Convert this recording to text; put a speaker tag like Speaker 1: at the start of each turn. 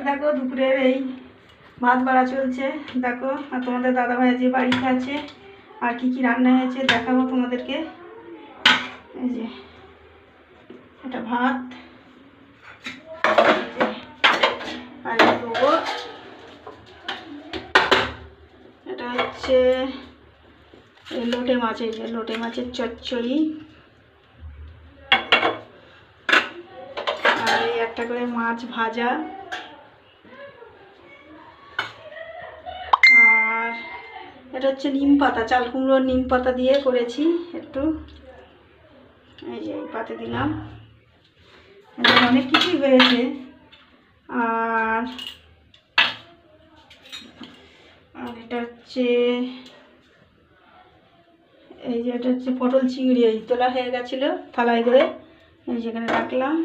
Speaker 1: দেখো দুপুরের এই ভাত বাড়া চলছে দেখো। আর তোমাদের দাদাভাই যে বাড়িতে আছে আর কি কি রান্না হয়েছে দেখাবো তোমাদেরকে। এই যে এটা ভাত, আর দেবো এটা হচ্ছে লোটে মাছ, এই যে লোটে মাছের চচ্চড়ি, আর এই একটা করে মাছ ভাজা, আর এটা হচ্ছে নিম পাতা, চাল কুমড়োর নিম পাতা দিয়ে করেছি একটু, এই যে এই পাতে দিলাম। অনেক কিছুই হয়েছে। আর এটা হচ্ছে এই যে এটা হচ্ছে পটল চিংড়ি, এই তোলা হয়ে গেছিলো থালায় করে, এই যেখানে রাখলাম।